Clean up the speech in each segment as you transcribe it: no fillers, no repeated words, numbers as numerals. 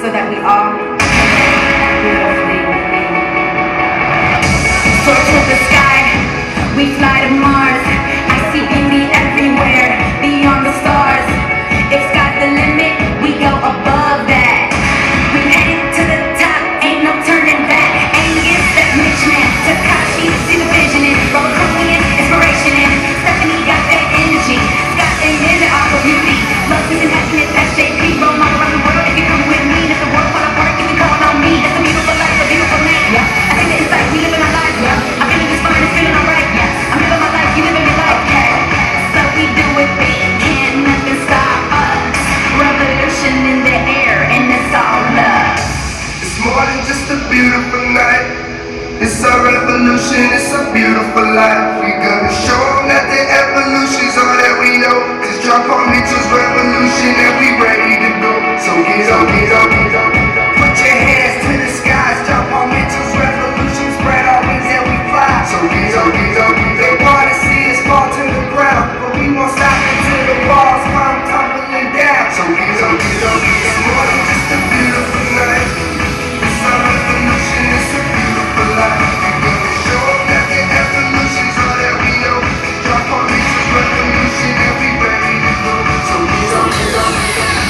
so that we all beautifully remain. Soar to the sky, we fly to Mars. I see beauty everywhere, beyond the stars. If sky's the limit, we go above that. We aim to the top, ain't no turning back. Aim against that mission, Takashi, see the vision in. Robert Cohen, inspiration in. Stephanie got that energy. Scott ain't in it, all the beauty. Love, peace, and happiness, that's JP. Role model around the world, if you come with me. If the world fall apart, you can call on me. It's a beautiful life, a beautiful night. Yeah. I think the inside, we living our lives. Yeah. I'm feeling this fine, it's feeling alright. Yeah. I'm living my life, you living your life. Okay. So we do it big, can't nothing stop us. Revolution in the air, and it's all love. It's more than just a beautiful night. It's a revolution, it's a beautiful life. We gonna show them that the evolution's all that we know. Just drop on Mitchell's revolution and we ready to go. So get up, get up, get up. Put your hands to the skies. Drop on Mitchell's revolution, spread our wings and we fly. So get up, get up, get up. They wanna see us fall to the ground, but we won't stop until the walls come tumbling down. So get up, get up, get up. It's more than just a beautiful night. It's a revolution, it's a beautiful life. We gonna show them that the evolution's all that we know. Drop on Mitchell's revolution and we ready to go. So get up, get up, get up.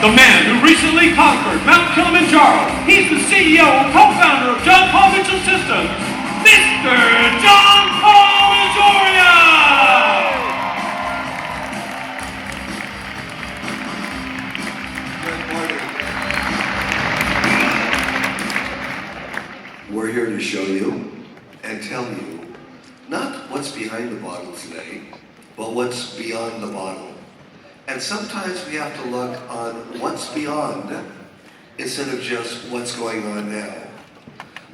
the man who recently conquered Mount Kilimanjaro. He's the CEO and co-founder of John Paul Mitchell Systems, Mr. John Paul Mitchell. Good morning. We're here to show you and tell you not what's behind the bottle today, but what's beyond the bottle. And sometimes we have to look on what's beyond instead of just what's going on now.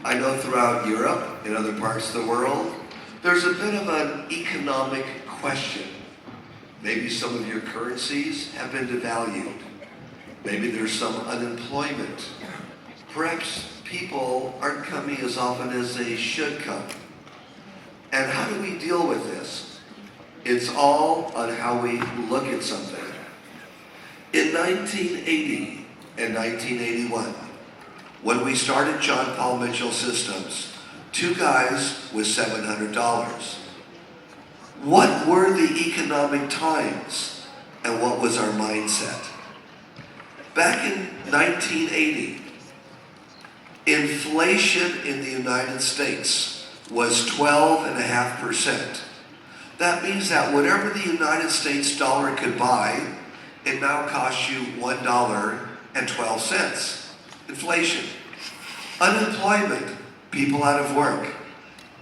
I know throughout Europe and other parts of the world, there's a bit of an economic question. Maybe some of your currencies have been devalued. Maybe there's some unemployment. Perhaps people aren't coming as often as they should come. And how do we deal with this? It's all on how we look at something. In 1980 and 1981, when we started John Paul Mitchell Systems, two guys with $700. What were the economic times and what was our mindset? Back in 1980, inflation in the United States was 12.5%. That means that whatever the United States dollar could buy, it now costs you $1.12. Inflation. Unemployment, people out of work.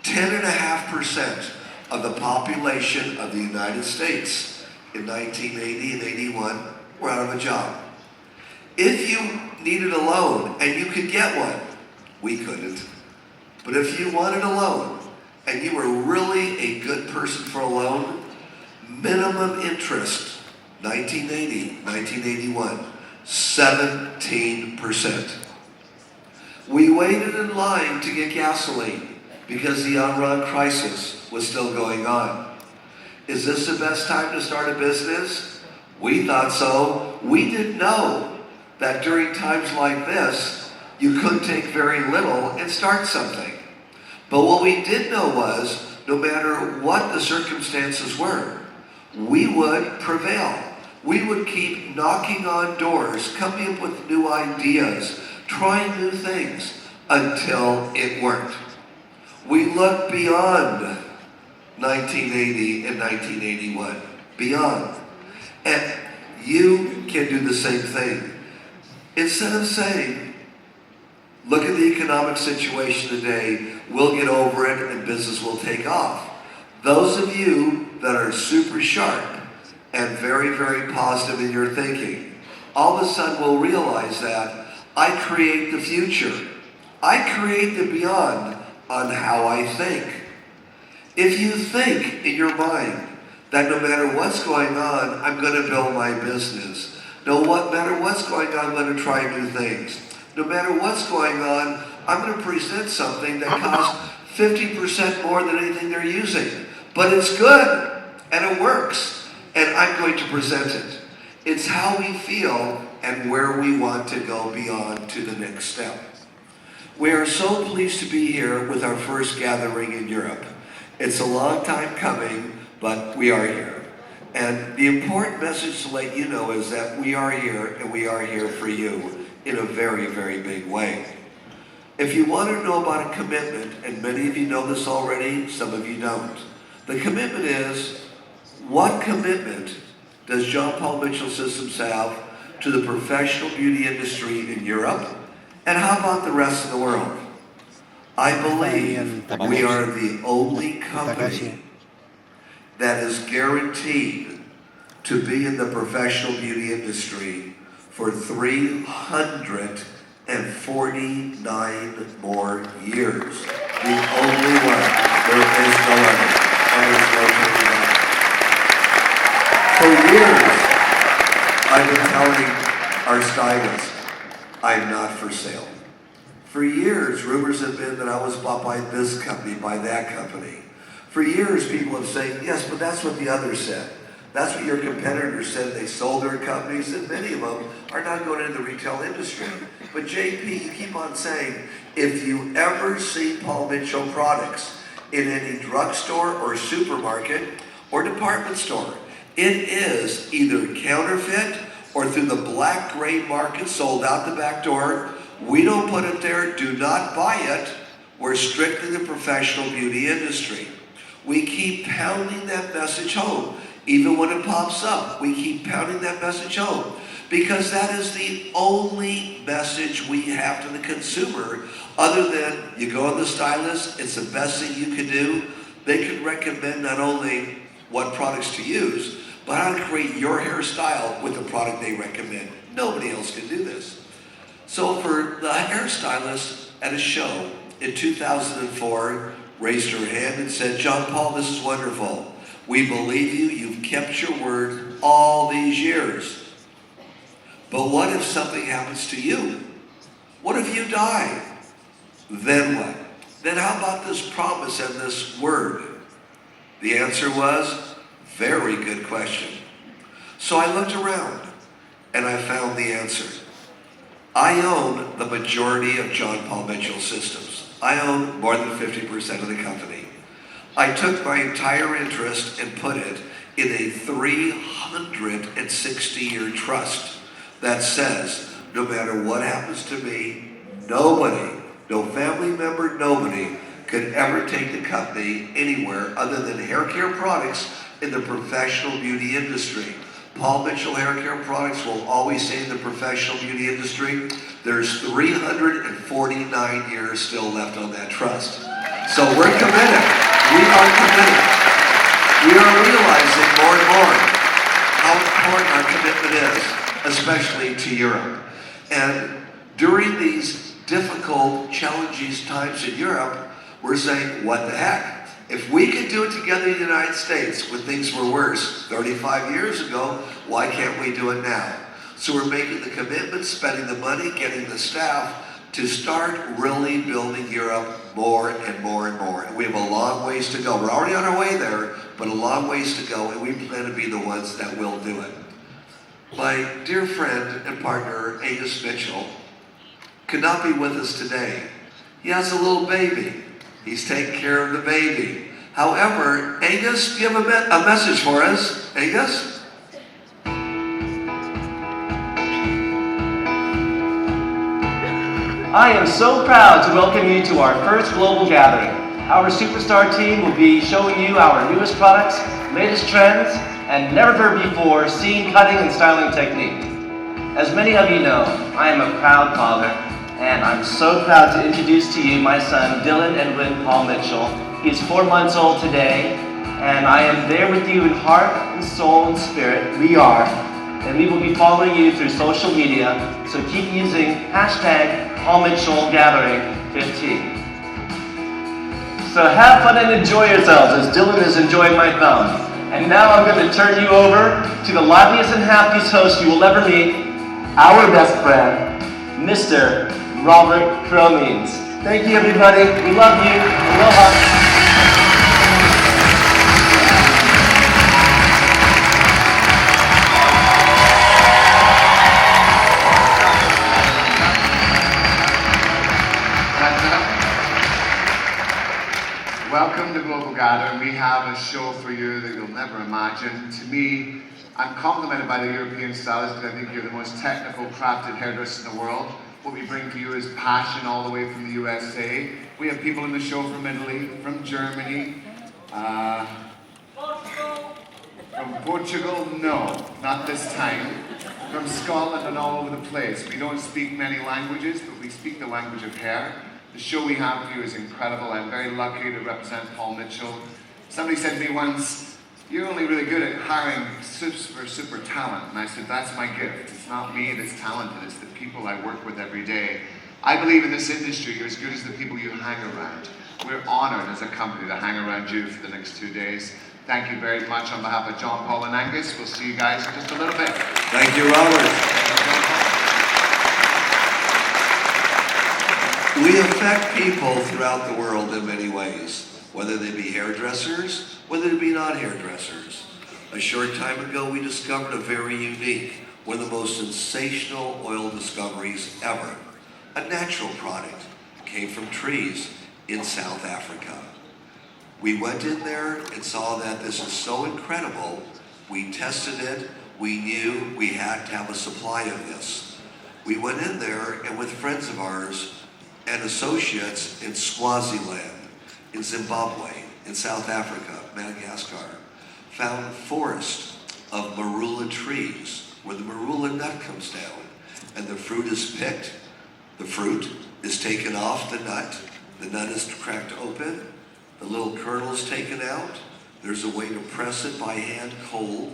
10.5% of the population of the United States in 1980 and 81 were out of a job. If you needed a loan and you could get one, we couldn't. But if you wanted a loan and you were really a good person for a loan, minimum interest, 1980, 1981, 17%. We waited in line to get gasoline because the Iran crisis was still going on. Is this the best time to start a business? We thought so. We didn't know that during times like this, you could take very little and start something. But what we did know was, no matter what the circumstances were, we would prevail. We would keep knocking on doors, coming up with new ideas, trying new things until it worked. We looked beyond 1980 and 1981, beyond. And you can do the same thing. Instead of saying, look at the economic situation today, we'll get over it and business will take off. Those of you that are super sharp and very, very positive in your thinking, all of a sudden will realize that I create the future. I create the beyond on how I think. If you think in your mind that no matter what's going on, I'm going to build my business. No matter what's going on, I'm going to try new things. No matter what's going on, I'm going to present something that costs 50% more than anything they're using. But it's good, and it works, and I'm going to present it. It's how we feel and where we want to go beyond to the next step. We are so pleased to be here with our first gathering in Europe. It's a long time coming, but we are here. And the important message to let you know is that we are here, and we are here for you in a very, very big way. If you want to know about a commitment, and many of you know this already, some of you don't. The commitment is, what commitment does John Paul Mitchell Systems have to the professional beauty industry in Europe? And how about the rest of the world? I believe we are the only company that is guaranteed to be in the professional beauty industry for 349 more years. The only one. There is no other. And there's no turning back. For years, I've been telling our stylists, I'm not for sale. For years, rumors have been that I was bought by this company, by that company. For years, people have said, yes, but that's what the others said. That's what your competitors said. They sold their companies, and many of them are not going into the retail industry. But JP, you keep on saying, if you ever see Paul Mitchell products in any drugstore or supermarket or department store, it is either counterfeit or through the black-gray market sold out the back door. We don't put it there. Do not buy it. We're strictly the professional beauty industry. We keep pounding that message home. Even when it pops up, we keep pounding that message home, because that is the only message we have to the consumer, other than you go to the stylist, it's the best thing you can do. They can recommend not only what products to use, but how to create your hairstyle with the product they recommend. Nobody else can do this. So for the hairstylist at a show in 2004, raised her hand and said, "John Paul, this is wonderful. We believe you. You've kept your word all these years. But what if something happens to you? What if you die? Then what? Then how about this promise and this word?" The answer was, "Very good question." So I looked around and I found the answer. I own the majority of John Paul Mitchell systems. I own more than 50% of the company. I took my entire interest and put it in a 360-year trust that says, no matter what happens to me, nobody, no family member, nobody could ever take the company anywhere other than hair care products in the professional beauty industry. Paul Mitchell Hair Care Products will always stay in the professional beauty industry. There's 349 years still left on that trust. So we're committed. We are committed. We are realizing more and more how important our commitment is, especially to Europe. And during these difficult, challenging times in Europe, we're saying, what the heck? If we could do it together in the United States when things were worse 35 years ago, why can't we do it now? So we're making the commitment, spending the money, getting the staff to start really building Europe more and more and more. And we have a long ways to go. We're already on our way there, but a long ways to go, and we plan to be the ones that will do it. My dear friend and partner, Angus Mitchell, could not be with us today. He has a little baby. He's taking care of the baby. However, Angus, do you have a message for us? Angus? I am so proud to welcome you to our first global gathering. Our superstar team will be showing you our newest products, latest trends, and never heard before scene cutting and styling technique. As many of you know, I am a proud father, and I'm so proud to introduce to you my son, Dylan Edwin Paul Mitchell. He is 4 months old today, and I am there with you in heart and soul and spirit. We are, and we will be following you through social media, so keep using hashtag Paul Mitchell Gathering 15. So have fun and enjoy yourselves as Dylan is enjoying my thumb. And now I'm going to turn you over to the liveliest and happiest host you will ever meet, our best friend, Mr. Robert Cromines. Thank you, everybody. We love you. Aloha. Welcome to Global Gathering. We have a show for you that you'll never imagine. To me, I'm complimented by the European stylists because I think you're the most technical, crafted hairdresser in the world. What we bring to you is passion all the way from the USA. We have people in the show from Italy, from Germany, from Portugal, no, not this time. From Scotland and all over the place. We don't speak many languages, but we speak the language of hair. The show we have for you is incredible. I'm very lucky to represent Paul Mitchell. Somebody said to me once, "You're only really good at hiring super talent." And I said, "That's my gift. It's not me that's talented, it's the people I work with every day." I believe in this industry, you're as good as the people you hang around. We're honored as a company to hang around you for the next 2 days. Thank you very much on behalf of John, Paul, and Angus. We'll see you guys in just a little bit. Thank you, Robert. We affect people throughout the world in many ways, whether they be hairdressers, whether they be not hairdressers. A short time ago, we discovered a very unique, one of the most sensational oil discoveries ever. A natural product, came from trees in South Africa. We went in there and saw that this is so incredible. We tested it. we knew we had to have a supply of this. We went in there and with friends of ours and associates in Swaziland, in Zimbabwe, in South Africa, Madagascar, found forests of marula trees where the marula nut comes down and the fruit is picked, the fruit is taken off the nut is cracked open, the little kernel is taken out, there's a way to press it by hand cold,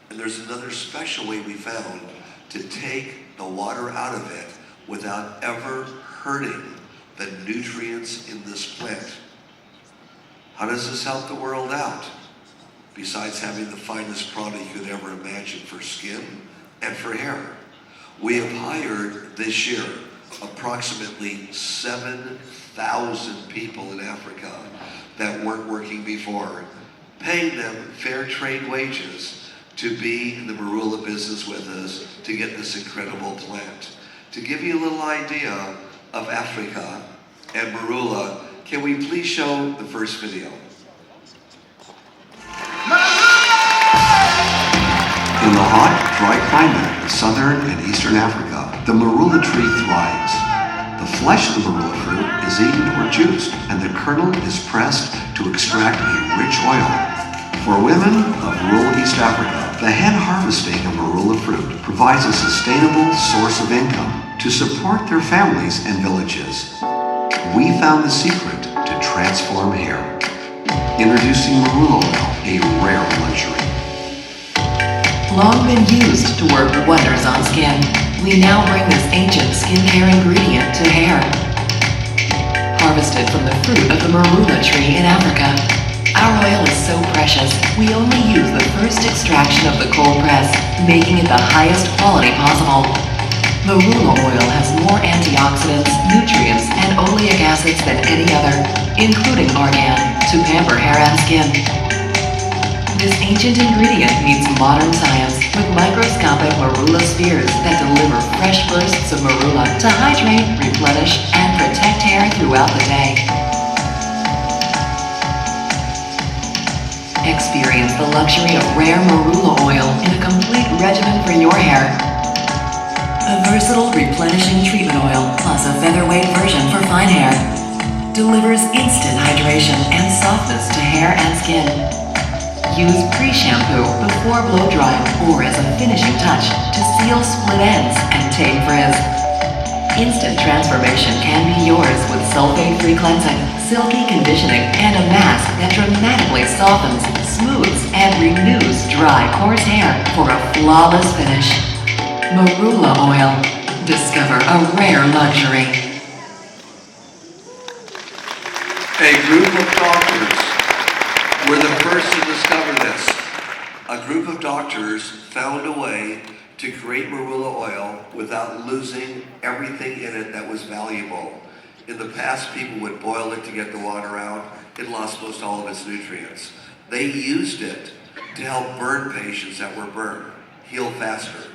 and there's another special way we found to take the water out of it without ever hurting the nutrients in this plant. How does this help the world out? Besides having the finest product you could ever imagine for skin and for hair. We have hired this year approximately 7,000 people in Africa that weren't working before, paying them fair trade wages to be in the marula business with us to get this incredible plant. To give you a little idea of Africa and marula, can we please show the first video? In the hot, dry climate of southern and eastern Africa, the marula tree thrives. The flesh of the marula fruit is eaten or juiced, and the kernel is pressed to extract a rich oil. For women of rural East Africa, the hand harvesting of marula fruit provides a sustainable source of income to support their families and villages. We found the secret to transform hair. Introducing marula oil, a rare luxury. Long been used to work wonders on skin, we now bring this ancient skincare ingredient to hair. Harvested from the fruit of the marula tree in Africa, our oil is so precious, we only use the first extraction of the cold press, making it the highest quality possible. Marula oil has more antioxidants, nutrients, and oleic acids than any other, including argan, to pamper hair and skin. This ancient ingredient meets modern science with microscopic marula spheres that deliver fresh bursts of marula to hydrate, replenish, and protect hair throughout the day. Experience the luxury of rare marula oil in a complete regimen for your hair. A versatile replenishing treatment oil plus a featherweight version for fine hair delivers instant hydration and softness to hair and skin. Use pre-shampoo before blow drying or as a finishing touch to seal split ends and tame frizz. Instant transformation can be yours with sulfate-free cleansing, silky conditioning, and a mask that dramatically softens, smooths, and renews dry, coarse hair for a flawless finish. Marula oil. Discover a rare luxury. A group of doctors were the first to discover this. A group of doctors found a way to create marula oil without losing everything in it that was valuable. In the past, people would boil it to get the water out. It lost most all of its nutrients. They used it to help burn patients that were burned, heal faster.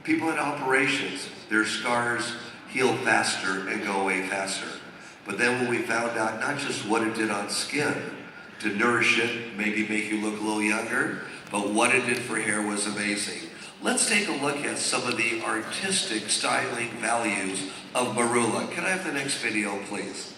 People in operations, their scars heal faster and go away faster. But then when we found out not just what it did on skin, to nourish it, maybe make you look a little younger, but what it did for hair was amazing. Let's take a look at some of the artistic styling values of marula. Can I have the next video, please?